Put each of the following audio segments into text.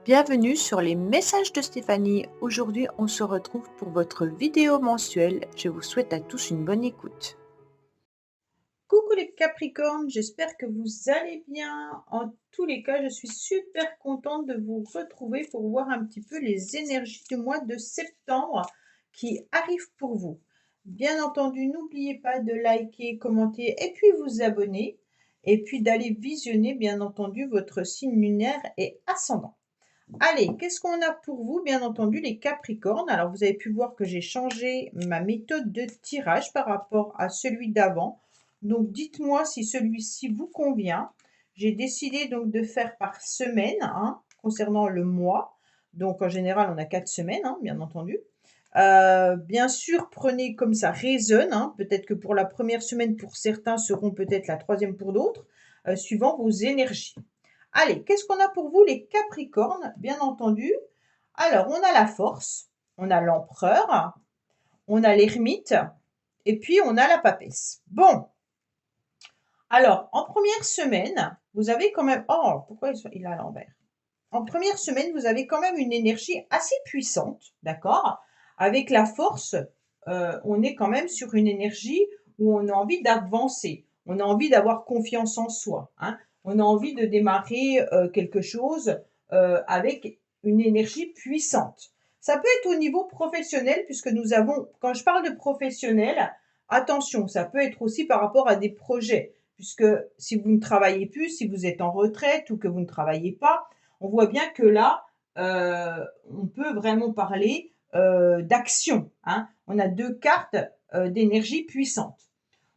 Bienvenue sur les messages de Stéphanie. Aujourd'hui, on se retrouve pour votre vidéo mensuelle. Je vous souhaite à tous une bonne écoute. Coucou les Capricornes, j'espère que vous allez bien. En tous les cas, je suis super contente de vous retrouver pour voir un petit peu les énergies du mois de septembre qui arrivent pour vous. Bien entendu, n'oubliez pas de liker, commenter et puis vous abonner. Et puis d'aller visionner, bien entendu, votre signe lunaire et ascendant. Allez, qu'est-ce qu'on a pour vous? Bien entendu, les Capricornes. Alors, vous avez pu voir que j'ai changé ma méthode de tirage par rapport à celui d'avant. Donc, dites-moi si celui-ci vous convient. J'ai décidé donc de faire par semaine, concernant le mois. Donc, en général, on a 4 semaines, bien entendu. Bien sûr, prenez comme ça résonne. Peut-être que pour la première semaine, pour certains, seront peut-être la troisième pour d'autres, suivant vos énergies. Allez, qu'est-ce qu'on a pour vous les Capricornes? Bien entendu. Alors, on a la force, on a l'empereur, on a l'ermite, et puis on a la papesse. Bon, alors, en première semaine, vous avez quand même... Oh, pourquoi il est à l'envers? En première semaine, vous avez quand même une énergie assez puissante, d'accord? Avec la force, on est quand même sur une énergie où on a envie d'avancer, on a envie d'avoir confiance en soi, on a envie de démarrer quelque chose avec une énergie puissante. Ça peut être au niveau professionnel, puisque nous avons, quand je parle de professionnel, attention, ça peut être aussi par rapport à des projets, puisque si vous ne travaillez plus, si vous êtes en retraite ou que vous ne travaillez pas, on voit bien que là, on peut vraiment parler d'action. On a deux cartes d'énergie puissante.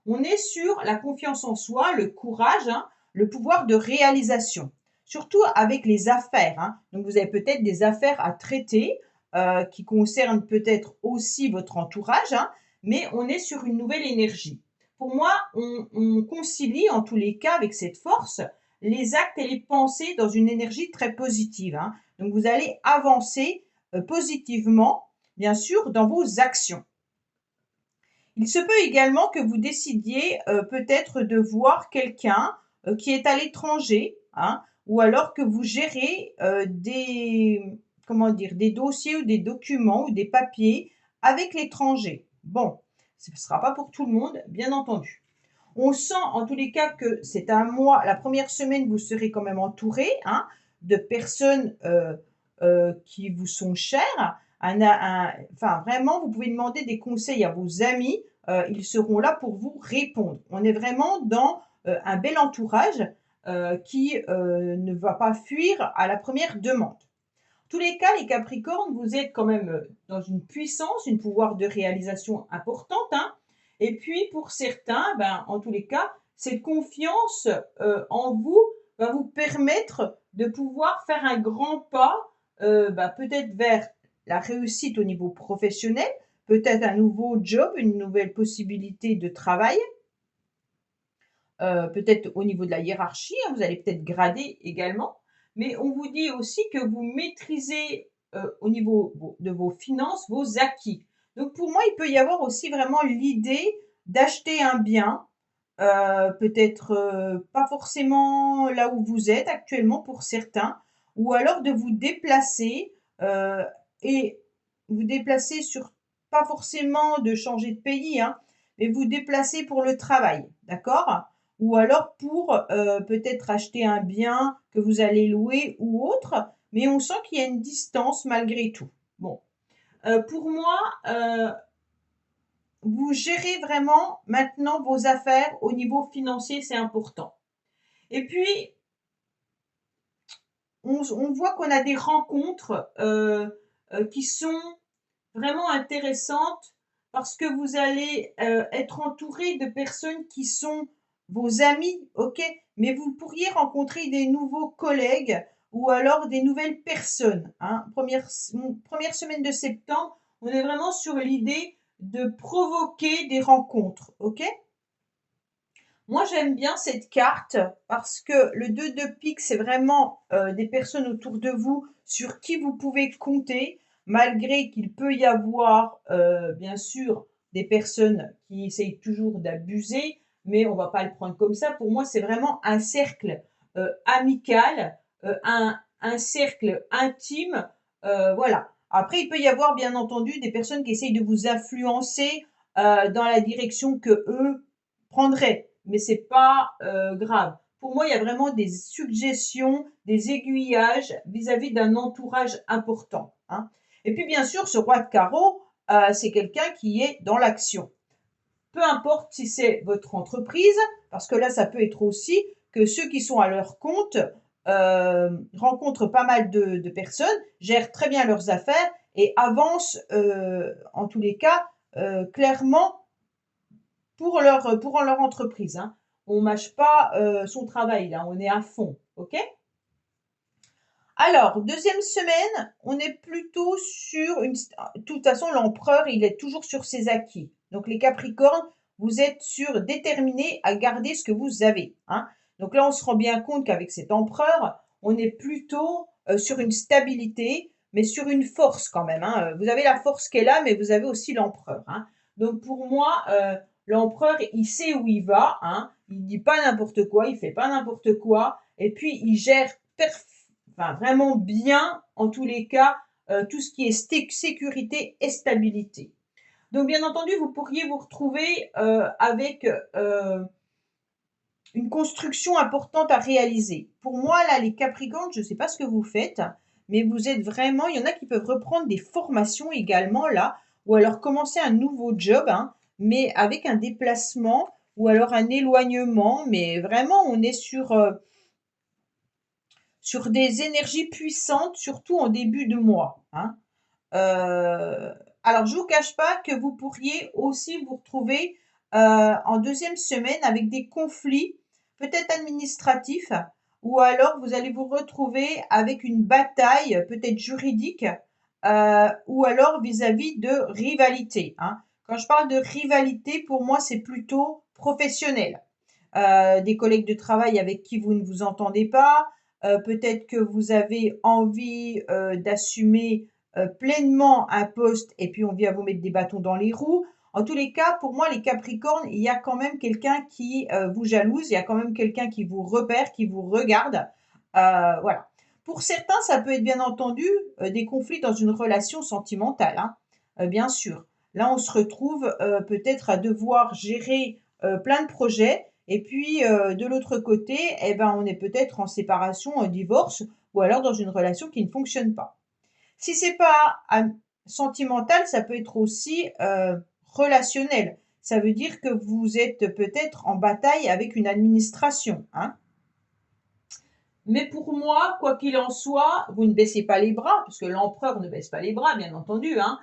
On est sur la confiance en soi, le courage, le pouvoir de réalisation. Surtout avec les affaires. Donc vous avez peut-être des affaires à traiter qui concernent peut-être aussi votre entourage, mais on est sur une nouvelle énergie. Pour moi, on concilie en tous les cas avec cette force les actes et les pensées dans une énergie très positive. Donc vous allez avancer positivement, bien sûr, dans vos actions. Il se peut également que vous décidiez peut-être de voir quelqu'un qui est à l'étranger, ou alors que vous gérez des dossiers ou des documents ou des papiers avec l'étranger. Bon, ce ne sera pas pour tout le monde, bien entendu. On sent en tous les cas que c'est un mois, la première semaine, vous serez quand même entouré de personnes qui vous sont chères. Enfin, vraiment, vous pouvez demander des conseils à vos amis. Ils seront là pour vous répondre. On est vraiment dans un bel entourage qui ne va pas fuir à la première demande. Tous les cas, les Capricornes, vous êtes quand même dans une puissance, une pouvoir de réalisation importante. Et puis, pour certains, en tous les cas, cette confiance en vous va vous permettre de pouvoir faire un grand pas, peut-être vers la réussite au niveau professionnel, peut-être un nouveau job, une nouvelle possibilité de travail, peut-être au niveau de la hiérarchie, vous allez peut-être grader également. Mais on vous dit aussi que vous maîtrisez au niveau de vos finances, vos acquis. Donc pour moi, il peut y avoir aussi vraiment l'idée d'acheter un bien, peut-être pas forcément là où vous êtes actuellement pour certains, ou alors de vous déplacer et vous déplacer sur, pas forcément de changer de pays, mais vous déplacer pour le travail, d'accord? Ou alors pour peut-être acheter un bien que vous allez louer ou autre, mais on sent qu'il y a une distance malgré tout. Bon, pour moi, vous gérez vraiment maintenant vos affaires au niveau financier, c'est important. Et puis, on voit qu'on a des rencontres qui sont vraiment intéressantes parce que vous allez être entouré de personnes qui sont vos amis, ok? Mais vous pourriez rencontrer des nouveaux collègues ou alors des nouvelles personnes. Première semaine de septembre, on est vraiment sur l'idée de provoquer des rencontres, ok? Moi, j'aime bien cette carte parce que le 2 de pique, c'est vraiment des personnes autour de vous sur qui vous pouvez compter, malgré qu'il peut y avoir, bien sûr, des personnes qui essayent toujours d'abuser, mais on va pas le prendre comme ça. Pour moi, c'est vraiment un cercle amical, un cercle intime, voilà. Après, il peut y avoir bien entendu des personnes qui essayent de vous influencer dans la direction que eux prendraient, mais c'est pas grave. Pour moi, il y a vraiment des suggestions, des aiguillages vis-à-vis d'un entourage important, hein. Et puis bien sûr, ce roi de carreau, c'est quelqu'un qui est dans l'action. Peu importe si c'est votre entreprise, parce que là, ça peut être aussi que ceux qui sont à leur compte rencontrent pas mal de personnes, gèrent très bien leurs affaires et avancent, en tous les cas, clairement pour leur entreprise, hein. On ne mâche pas son travail, là, on est à fond, ok? Alors, deuxième semaine, on est plutôt sur une... De toute façon, l'empereur, il est toujours sur ses acquis. Donc, les Capricornes, vous êtes déterminés à garder ce que vous avez, hein. Donc là, on se rend bien compte qu'avec cet empereur, on est plutôt sur une stabilité, mais sur une force quand même, hein. Vous avez la force qui est là, mais vous avez aussi l'empereur, hein. Donc, pour moi, l'empereur, il sait où il va, hein. Il dit pas n'importe quoi, il fait pas n'importe quoi, et puis il gère enfin, vraiment bien, en tous les cas, tout ce qui est sécurité et stabilité. Donc, bien entendu, vous pourriez vous retrouver avec une construction importante à réaliser. Pour moi, là, les Capricornes, je ne sais pas ce que vous faites, mais vous êtes vraiment, il y en a qui peuvent reprendre des formations également, là, ou alors commencer un nouveau job, hein, mais avec un déplacement ou alors un éloignement, mais vraiment, on est sur des énergies puissantes, surtout en début de mois, hein. Alors, je ne vous cache pas que vous pourriez aussi vous retrouver en deuxième semaine avec des conflits, peut-être administratifs, ou alors vous allez vous retrouver avec une bataille, peut-être juridique, ou alors vis-à-vis de rivalité, hein. Quand je parle de rivalité, pour moi, c'est plutôt professionnel. Des collègues de travail avec qui vous ne vous entendez pas, peut-être que vous avez envie d'assumer pleinement un poste et puis on vient vous mettre des bâtons dans les roues. En tous les cas, pour moi, les Capricornes, il y a quand même quelqu'un qui vous jalouse, il y a quand même quelqu'un qui vous repère, qui vous regarde. Voilà. Pour certains, ça peut être bien entendu des conflits dans une relation sentimentale, hein, bien sûr. Là, on se retrouve peut-être à devoir gérer plein de projets. Et puis, de l'autre côté, eh ben, on est peut-être en séparation, en divorce, ou alors dans une relation qui ne fonctionne pas. Si c'est pas sentimental, ça peut être aussi relationnel. Ça veut dire que vous êtes peut-être en bataille avec une administration, hein. Mais pour moi, quoi qu'il en soit, vous ne baissez pas les bras, puisque l'empereur ne baisse pas les bras, bien entendu, hein.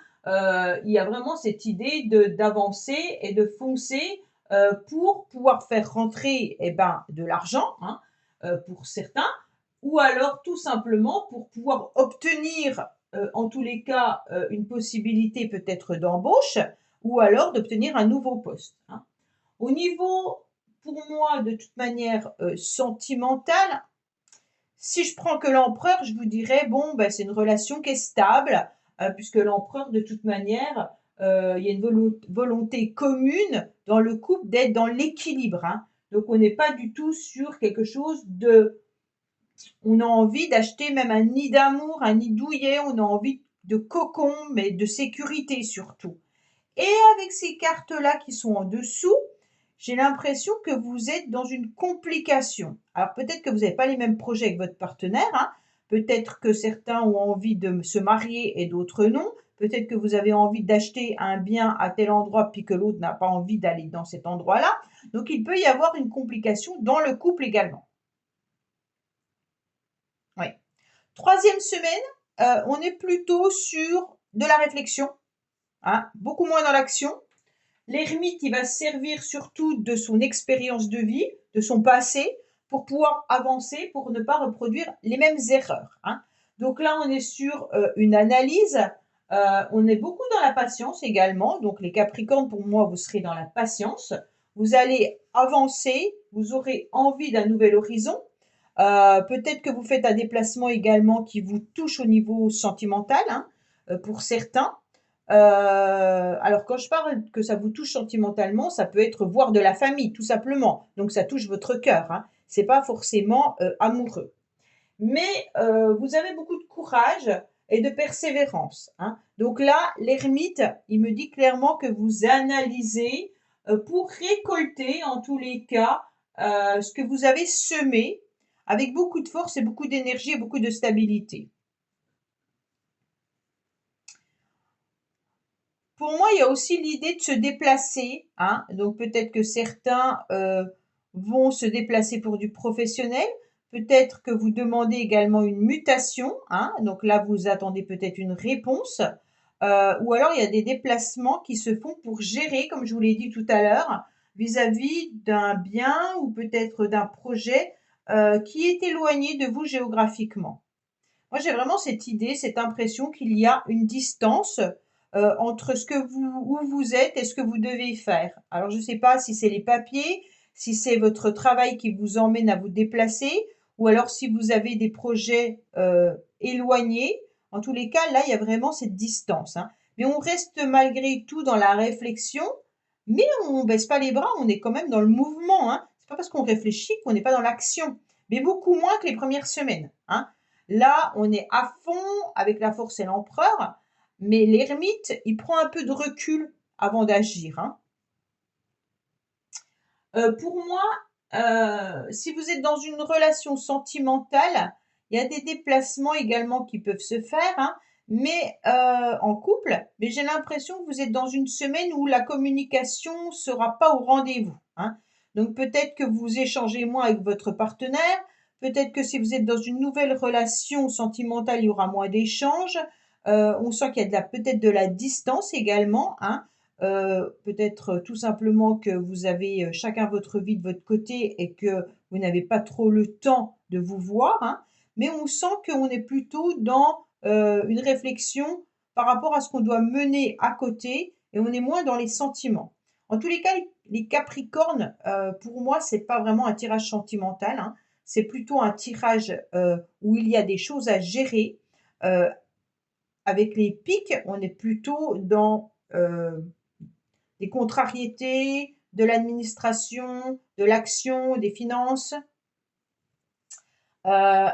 Il y a vraiment cette idée d'avancer et de foncer pour pouvoir faire rentrer de l'argent, hein, pour certains, ou alors tout simplement pour pouvoir obtenir, en tous les cas, une possibilité peut-être d'embauche, ou alors d'obtenir un nouveau poste, hein. Au niveau, pour moi, de toute manière, sentimental, si je prends que l'empereur, je vous dirais, bon, ben, c'est une relation qui est stable, puisque l'empereur, de toute manière, il y a une volonté commune dans le couple d'être dans l'équilibre, hein. Donc, on n'est pas du tout sur quelque chose de... On a envie d'acheter même un nid d'amour, un nid douillet, on a envie de cocon, mais de sécurité surtout. Et avec ces cartes-là qui sont en dessous, j'ai l'impression que vous êtes dans une complication. Alors peut-être que vous n'avez pas les mêmes projets avec votre partenaire, hein. Peut-être que certains ont envie de se marier et d'autres non. Peut-être que vous avez envie d'acheter un bien à tel endroit puis que l'autre n'a pas envie d'aller dans cet endroit-là. Donc il peut y avoir une complication dans le couple également. Oui. Troisième semaine, on est plutôt sur de la réflexion, hein, beaucoup moins dans l'action. L'ermite, il va se servir surtout de son expérience de vie, de son passé, pour pouvoir avancer, pour ne pas reproduire les mêmes erreurs, hein. Donc là, on est sur une analyse. On est beaucoup dans la patience également. Donc les Capricornes, pour moi, vous serez dans la patience. Vous allez avancer. Vous aurez envie d'un nouvel horizon. Peut-être que vous faites un déplacement également qui vous touche au niveau sentimental, hein, pour certains. Alors quand je parle que ça vous touche sentimentalement, ça peut être voir de la famille, tout simplement. Donc ça touche votre cœur, hein. C'est pas forcément amoureux. mais vous avez beaucoup de courage et de persévérance, hein. Donc là, l'ermite, il me dit clairement que vous analysez pour récolter, en tous les cas, ce que vous avez semé avec beaucoup de force et beaucoup d'énergie et beaucoup de stabilité. Pour moi, il y a aussi l'idée de se déplacer, hein. Donc peut-être que certains vont se déplacer pour du professionnel. Peut-être que vous demandez également une mutation, hein. Donc là, vous attendez peut-être une réponse. Ou alors, il y a des déplacements qui se font pour gérer, comme je vous l'ai dit tout à l'heure, vis-à-vis d'un bien ou peut-être d'un projet qui est éloigné de vous géographiquement. Moi, j'ai vraiment cette idée, cette impression qu'il y a une distance entre où vous êtes et ce que vous devez faire. Alors, je ne sais pas si c'est les papiers, si c'est votre travail qui vous emmène à vous déplacer, ou alors si vous avez des projets éloignés. En tous les cas, là, il y a vraiment cette distance, hein. Mais on reste malgré tout dans la réflexion, mais on ne baisse pas les bras, on est quand même dans le mouvement, hein. C'est pas parce qu'on réfléchit qu'on n'est pas dans l'action, mais beaucoup moins que les premières semaines, hein. Là, on est à fond avec la force et l'empereur, mais l'ermite, il prend un peu de recul avant d'agir, hein. Pour moi, si vous êtes dans une relation sentimentale, il y a des déplacements également qui peuvent se faire, hein, mais en couple. Mais j'ai l'impression que vous êtes dans une semaine où la communication sera pas au rendez-vous, hein. Donc peut-être que vous échangez moins avec votre partenaire. Peut-être que si vous êtes dans une nouvelle relation sentimentale, il y aura moins d'échanges. On sent qu'il y a peut-être de la distance également, hein. Peut-être tout simplement que vous avez chacun votre vie de votre côté et que vous n'avez pas trop le temps de vous voir, hein. Mais on sent qu'on est plutôt dans une réflexion par rapport à ce qu'on doit mener à côté et on est moins dans les sentiments. En tous les cas, les Capricornes, pour moi, c'est pas vraiment un tirage sentimental, hein. C'est plutôt un tirage où il y a des choses à gérer. Euh, Avec les pics, on est plutôt dans des contrariétés, de l'administration, de l'action, des finances.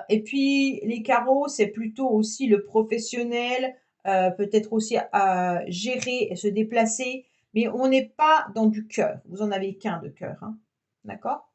Et puis les carreaux, c'est plutôt aussi le professionnel, peut-être aussi à gérer et se déplacer, mais on n'est pas dans du cœur. Vous en avez qu'un de cœur, hein. D'accord?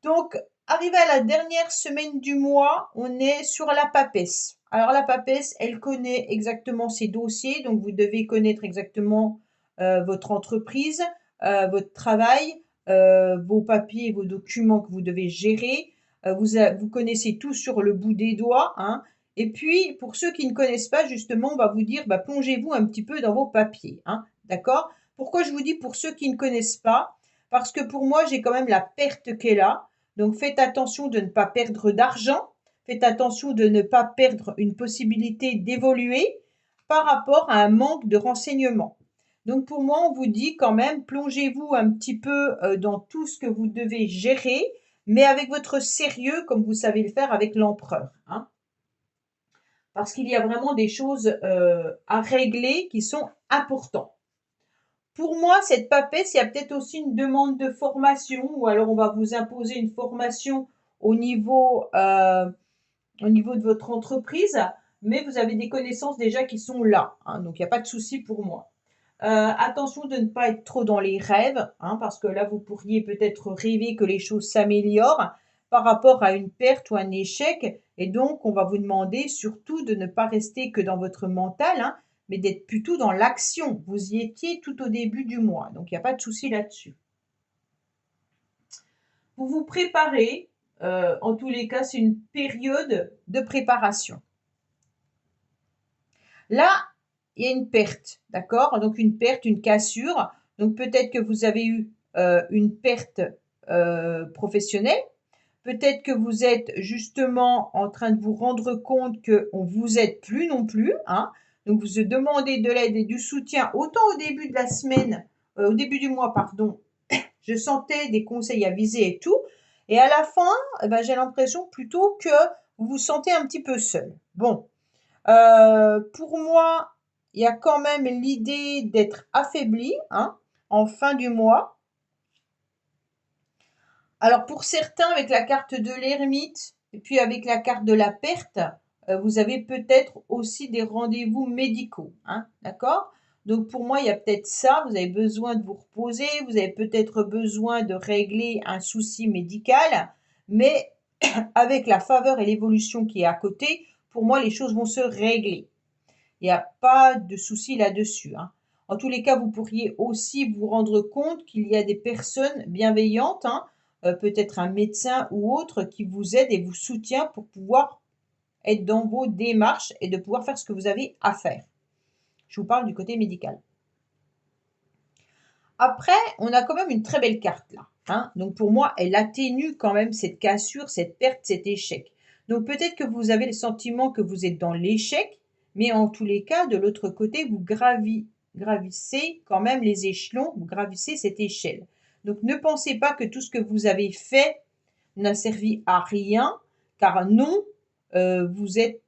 Donc, arrivé à la dernière semaine du mois, on est sur la papesse. Alors la papesse, elle connaît exactement ses dossiers, donc vous devez connaître exactement votre entreprise, votre travail, vos papiers, vos documents que vous devez gérer. Vous connaissez tout sur le bout des doigts, hein. Et puis, pour ceux qui ne connaissent pas, justement, on va vous dire, bah, plongez-vous un petit peu dans vos papiers, hein. D'accord? Pourquoi je vous dis pour ceux qui ne connaissent pas? Parce que pour moi, j'ai quand même la perte qui est là. Donc faites attention de ne pas perdre d'argent, faites attention de ne pas perdre une possibilité d'évoluer par rapport à un manque de renseignements. Donc pour moi, on vous dit quand même, plongez-vous un petit peu dans tout ce que vous devez gérer, mais avec votre sérieux comme vous savez le faire avec l'empereur, hein. Parce qu'il y a vraiment des choses à régler qui sont importantes. Pour moi, cette papesse, il y a peut-être aussi une demande de formation, ou alors on va vous imposer une formation au niveau, euh, au niveau de votre entreprise, mais vous avez des connaissances déjà qui sont là, hein, donc il n'y a pas de souci pour moi. Attention de ne pas être trop dans les rêves, hein, parce que là, vous pourriez peut-être rêver que les choses s'améliorent par rapport à une perte ou un échec. Et donc, on va vous demander surtout de ne pas rester que dans votre mental, hein, mais d'être plutôt dans l'action. Vous y étiez tout au début du mois, donc il n'y a pas de souci là-dessus. Vous vous préparez, en tous les cas, c'est une période de préparation. Là, il y a une perte, d'accord? Donc une perte, une cassure. Donc peut-être que vous avez eu une perte professionnelle. Peut-être que vous êtes justement en train de vous rendre compte qu'on ne vous aide plus non plus, hein. Donc vous demandez de l'aide et du soutien autant au début de la semaine, au début du mois, pardon. Je sentais des conseils avisés et tout. Et à la fin, eh ben, j'ai l'impression plutôt que vous vous sentez un petit peu seul. Bon, pour moi, il y a quand même l'idée d'être affaibli, hein, en fin du mois. Alors pour certains, avec la carte de l'ermite, Et puis avec la carte de la perte, vous avez peut-être aussi des rendez-vous médicaux, hein, d'accord? Donc pour moi, il y a peut-être ça, vous avez besoin de vous reposer, vous avez peut-être besoin de régler un souci médical, mais avec la faveur et l'évolution qui est à côté, pour moi, les choses vont se régler. Il n'y a pas de souci là-dessus, hein. En tous les cas, vous pourriez aussi vous rendre compte qu'il y a des personnes bienveillantes, hein, peut-être un médecin ou autre qui vous aide et vous soutient pour pouvoir être dans vos démarches et de pouvoir faire ce que vous avez à faire. Je vous parle du côté médical. Après, on a quand même une très belle carte là, hein. Donc pour moi, elle atténue quand même cette cassure, cette perte, cet échec. Donc peut-être que vous avez le sentiment que vous êtes dans l'échec, mais en tous les cas, de l'autre côté, vous gravissez quand même les échelons, vous gravissez cette échelle. Donc ne pensez pas que tout ce que vous avez fait n'a servi à rien, car non, vous êtes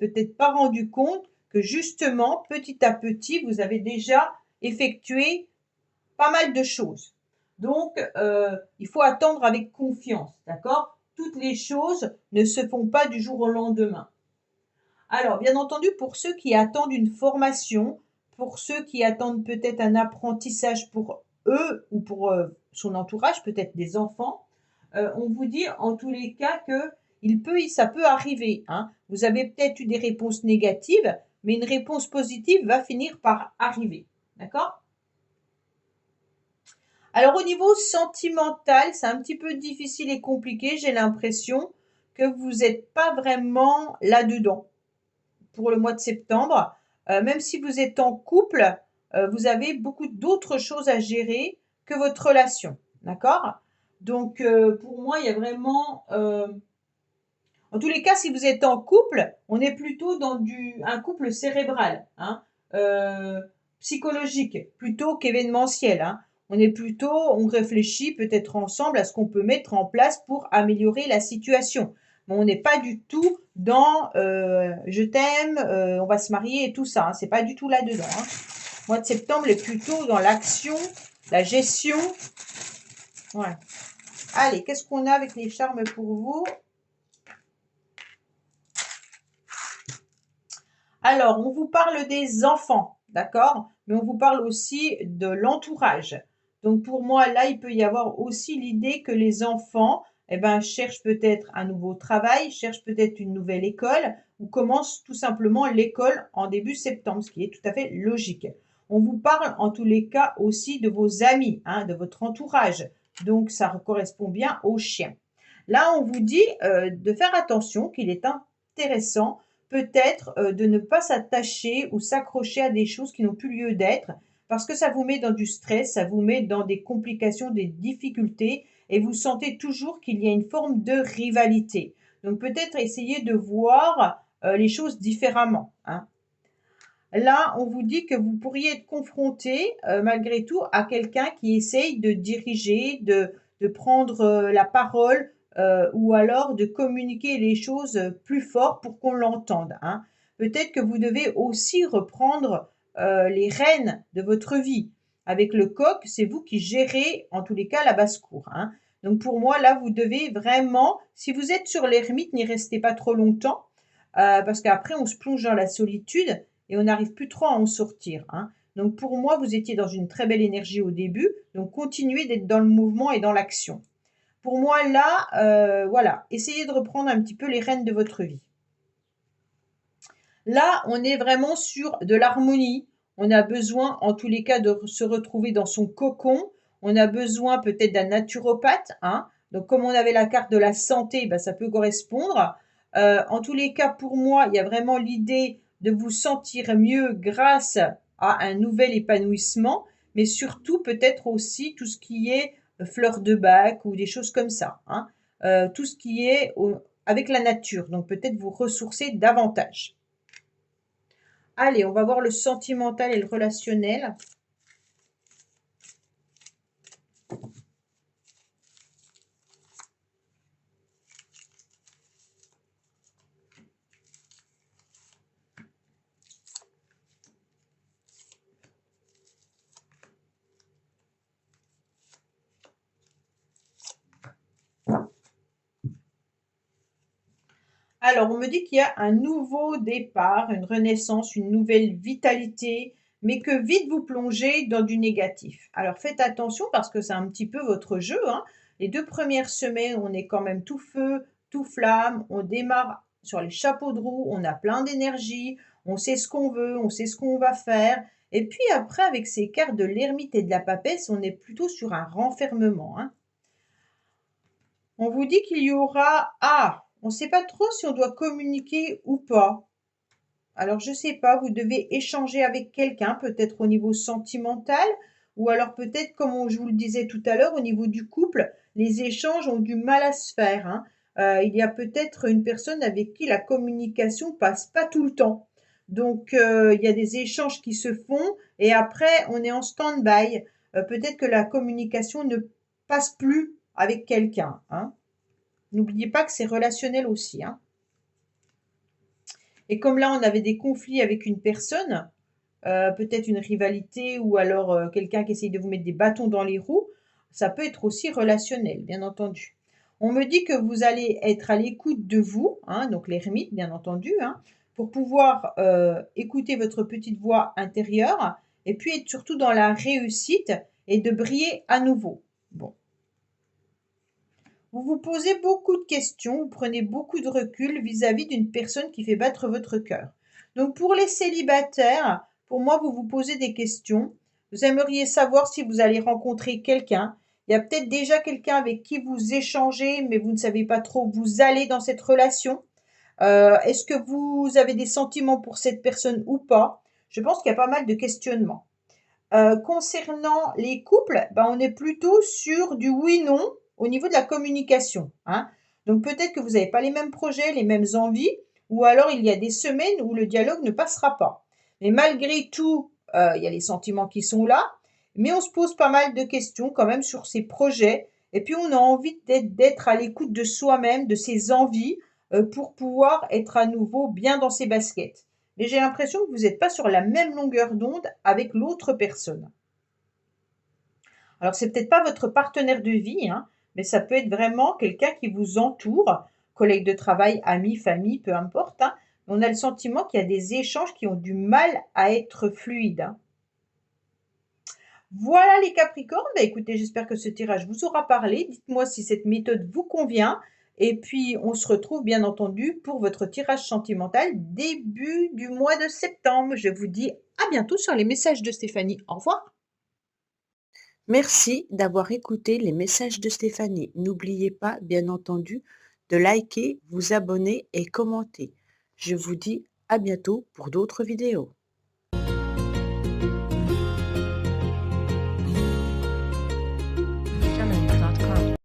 peut-être pas rendu compte que justement, petit à petit, vous avez déjà effectué pas mal de choses. Donc, il faut attendre avec confiance, d'accord? Toutes les choses ne se font pas du jour au lendemain. Alors, bien entendu, pour ceux qui attendent une formation, pour ceux qui attendent peut-être un apprentissage pour eux ou pour son entourage, peut-être des enfants, on vous dit en tous les cas que ça peut arriver, hein. Vous avez peut-être eu des réponses négatives, mais une réponse positive va finir par arriver, d'accord? Alors au niveau sentimental, c'est un petit peu difficile et compliqué. J'ai l'impression que vous n'êtes pas vraiment là-dedans pour le mois de septembre. Même si vous êtes en couple, vous avez beaucoup d'autres choses à gérer que votre relation. D'accord? Donc pour moi, il y a vraiment... en tous les cas, si vous êtes en couple, on est plutôt dans un couple cérébral, hein, psychologique, plutôt qu'événementiel, hein. On réfléchit peut-être ensemble à ce qu'on peut mettre en place pour améliorer la situation. Mais on n'est pas du tout dans je t'aime, on va se marier et tout ça, hein. C'est pas du tout là-dedans, hein. Le mois de septembre est plutôt dans l'action, la gestion. Ouais. Allez, qu'est-ce qu'on a avec les charmes pour vous? Alors, on vous parle des enfants, d'accord? Mais on vous parle aussi de l'entourage. Donc pour moi, là, il peut y avoir aussi l'idée que les enfants, eh ben, cherchent peut-être un nouveau travail, cherchent peut-être une nouvelle école ou commencent tout simplement l'école en début septembre, ce qui est tout à fait logique. On vous parle en tous les cas aussi de vos amis, hein, de votre entourage. Donc ça correspond bien aux chiens. Là, on vous dit de faire attention, qu'il est intéressant peut-être de ne pas s'attacher ou s'accrocher à des choses qui n'ont plus lieu d'être, parce que ça vous met dans du stress, ça vous met dans des complications, des difficultés, et vous sentez toujours qu'il y a une forme de rivalité. Donc peut-être essayer de voir les choses différemment, hein. Là, on vous dit que vous pourriez être confronté, malgré tout, à quelqu'un qui essaye de diriger, de prendre la parole, ou alors de communiquer les choses plus fort pour qu'on l'entende, hein. Peut-être que vous devez aussi reprendre les rênes de votre vie. Avec le coq, c'est vous qui gérez, en tous les cas, la basse-cour, hein. Donc pour moi, là, vous devez vraiment, si vous êtes sur l'ermite, n'y restez pas trop longtemps, parce qu'après, on se plonge dans la solitude et on n'arrive plus trop à en sortir, hein. Donc pour moi, vous étiez dans une très belle énergie au début, donc continuez d'être dans le mouvement et dans l'action. Pour moi, là, voilà, essayez de reprendre un petit peu les rênes de votre vie. Là, on est vraiment sur de l'harmonie. On a besoin, en tous les cas, de se retrouver dans son cocon. On a besoin peut-être d'un naturopathe, hein. Donc, comme on avait la carte de la santé, ben, ça peut correspondre. En tous les cas, pour moi, il y a vraiment l'idée de vous sentir mieux grâce à un nouvel épanouissement, mais surtout peut-être aussi tout ce qui est fleurs de bac ou des choses comme ça, hein. Tout ce qui est avec la nature. Donc, peut-être vous ressourcer davantage. Allez, on va voir le sentimental et le relationnel. Alors, on me dit qu'il y a un nouveau départ, une renaissance, une nouvelle vitalité, mais que vite vous plongez dans du négatif. Alors, faites attention parce que c'est un petit peu votre jeu, hein. Les 2 premières semaines, on est quand même tout feu, tout flamme, on démarre sur les chapeaux de roue, on a plein d'énergie, on sait ce qu'on veut, on sait ce qu'on va faire. Et puis après, avec ces cartes de l'ermite et de la papesse, on est plutôt sur un renfermement, hein. On vous dit qu'il y aura on ne sait pas trop si on doit communiquer ou pas. Alors je ne sais pas, vous devez échanger avec quelqu'un, peut-être au niveau sentimental, ou alors peut-être, je vous le disais tout à l'heure, au niveau du couple, les échanges ont du mal à se faire, hein. Il y a peut-être une personne avec qui la communication passe pas tout le temps. Donc il y a des échanges qui se font et après on est en stand-by. Peut-être que la communication ne passe plus avec quelqu'un, hein. N'oubliez pas que c'est relationnel aussi, hein. Et comme là, on avait des conflits avec une personne, peut-être une rivalité ou alors, quelqu'un qui essaye de vous mettre des bâtons dans les roues, ça peut être aussi relationnel, bien entendu. On me dit que vous allez être à l'écoute de vous, hein, donc l'ermite, bien entendu, hein, pour pouvoir, écouter votre petite voix intérieure et puis être surtout dans la réussite et de briller à nouveau. Bon. Vous vous posez beaucoup de questions, vous prenez beaucoup de recul vis-à-vis d'une personne qui fait battre votre cœur. Donc pour les célibataires, pour moi, vous vous posez des questions. Vous aimeriez savoir si vous allez rencontrer quelqu'un. Il y a peut-être déjà quelqu'un avec qui vous échangez, mais vous ne savez pas trop où vous allez dans cette relation. Est-ce que vous avez des sentiments pour cette personne ou pas? Je pense qu'il y a pas mal de questionnements. Concernant les couples, on est plutôt sur du oui-non au niveau de la communication, hein. Donc peut-être que vous n'avez pas les mêmes projets, les mêmes envies, ou alors il y a des semaines où le dialogue ne passera pas. Mais malgré tout, il y a les sentiments qui sont là, mais on se pose pas mal de questions quand même sur ces projets, et puis on a envie d'être à l'écoute de soi-même, de ses envies, pour pouvoir être à nouveau bien dans ses baskets. Mais j'ai l'impression que vous n'êtes pas sur la même longueur d'onde avec l'autre personne. Alors, c'est peut-être pas votre partenaire de vie, hein, mais ça peut être vraiment quelqu'un qui vous entoure, collègue de travail, ami, famille, peu importe, hein. On a le sentiment qu'il y a des échanges qui ont du mal à être fluides, hein. Voilà les Capricornes. Écoutez, j'espère que ce tirage vous aura parlé. Dites-moi si cette méthode vous convient. Et puis, on se retrouve bien entendu pour votre tirage sentimental début du mois de septembre. Je vous dis à bientôt sur les messages de Stéphanie. Au revoir. Merci d'avoir écouté les messages de Stéphanie. N'oubliez pas, bien entendu, de liker, vous abonner et commenter. Je vous dis à bientôt pour d'autres vidéos.